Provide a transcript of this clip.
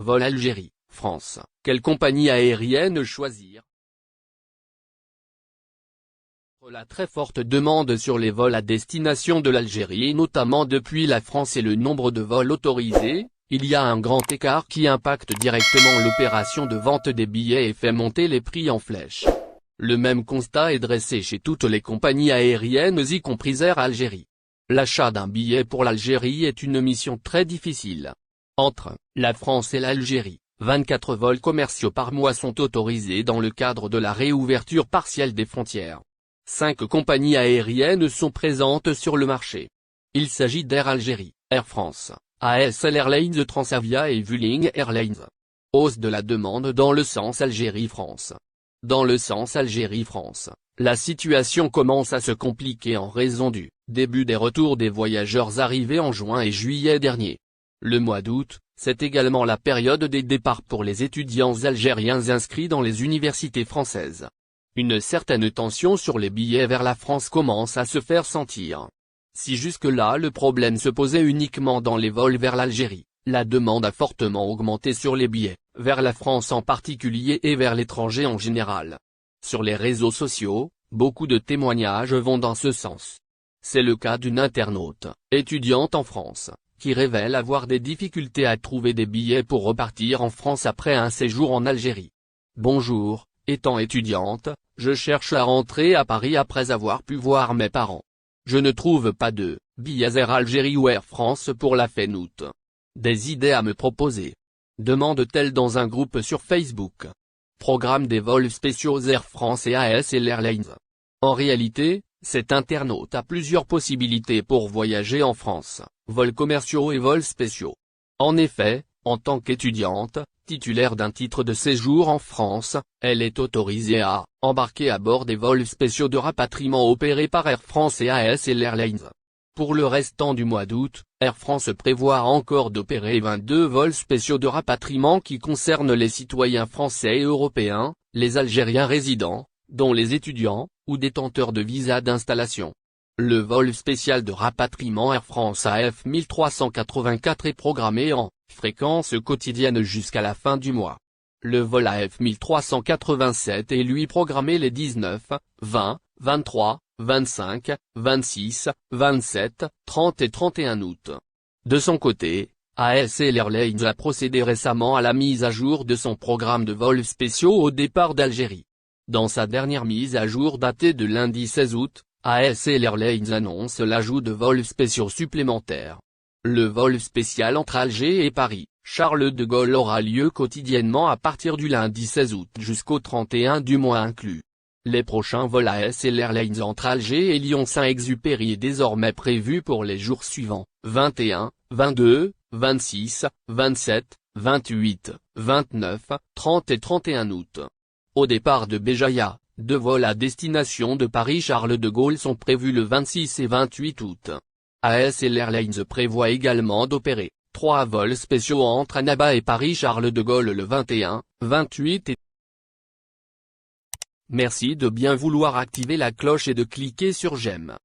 Vol Algérie, France, quelle compagnie aérienne choisir? La très forte demande sur les vols à destination de l'Algérie et notamment depuis la France et le nombre de vols autorisés, il y a un grand écart qui impacte directement l'opération de vente des billets et fait monter les prix en flèche. Le même constat est dressé chez toutes les compagnies aériennes y compris Air Algérie. L'achat d'un billet pour l'Algérie est une mission très difficile. Entre la France et l'Algérie, 24 vols commerciaux par mois sont autorisés dans le cadre de la réouverture partielle des frontières. 5 compagnies aériennes sont présentes sur le marché. Il s'agit d'Air Algérie, Air France, ASL Airlines, Transavia et Vueling Airlines. Hausse de la demande dans le sens Algérie-France. Dans le sens Algérie-France, la situation commence à se compliquer en raison du début des retours des voyageurs arrivés en juin et juillet dernier. Le mois d'août, c'est également la période des départs pour les étudiants algériens inscrits dans les universités françaises. Une certaine tension sur les billets vers la France commence à se faire sentir. Si jusque-là le problème se posait uniquement dans les vols vers l'Algérie, la demande a fortement augmenté sur les billets, vers la France en particulier et vers l'étranger en général. Sur les réseaux sociaux, beaucoup de témoignages vont dans ce sens. C'est le cas d'une internaute, étudiante en France, qui révèle avoir des difficultés à trouver des billets pour repartir en France après un séjour en Algérie. Bonjour, étant étudiante, je cherche à rentrer à Paris après avoir pu voir mes parents. Je ne trouve pas de billets Air Algérie ou Air France pour la fin août. Des idées à me proposer? Demande-t-elle dans un groupe sur Facebook. Programme des vols spéciaux Air France et ASL Airlines. En réalité, cet internaute a plusieurs possibilités pour voyager en France, vols commerciaux et vols spéciaux. En effet, en tant qu'étudiante, titulaire d'un titre de séjour en France, elle est autorisée à embarquer à bord des vols spéciaux de rapatriement opérés par Air France et ASL Airlines. Pour le restant du mois d'août, Air France prévoit encore d'opérer 22 vols spéciaux de rapatriement qui concernent les citoyens français et européens, les Algériens résidents, dont les étudiants, ou détenteurs de visa d'installation. Le vol spécial de rapatriement Air France AF 1384 est programmé en fréquence quotidienne jusqu'à la fin du mois. Le vol AF 1387 est lui programmé les 19, 20, 23, 25, 26, 27, 30 et 31 août. De son côté, ASL Airlines a procédé récemment à la mise à jour de son programme de vols spéciaux au départ d'Algérie. Dans sa dernière mise à jour datée de lundi 16 août, ASL Airlines annonce l'ajout de vols spéciaux supplémentaires. Le vol spécial entre Alger et Paris, Charles de Gaulle aura lieu quotidiennement à partir du lundi 16 août jusqu'au 31 du mois inclus. Les prochains vols ASL Airlines entre Alger et Lyon-Saint-Exupéry est désormais prévu pour les jours suivants, 21, 22, 26, 27, 28, 29, 30 et 31 août. Au départ de Béjaïa, 2 vols à destination de Paris-Charles de Gaulle sont prévus le 26 et 28 août. ASL Airlines prévoit également d'opérer 3 vols spéciaux entre Annaba et Paris-Charles de Gaulle le 21, 28 et... Merci de bien vouloir activer la cloche et de cliquer sur j'aime.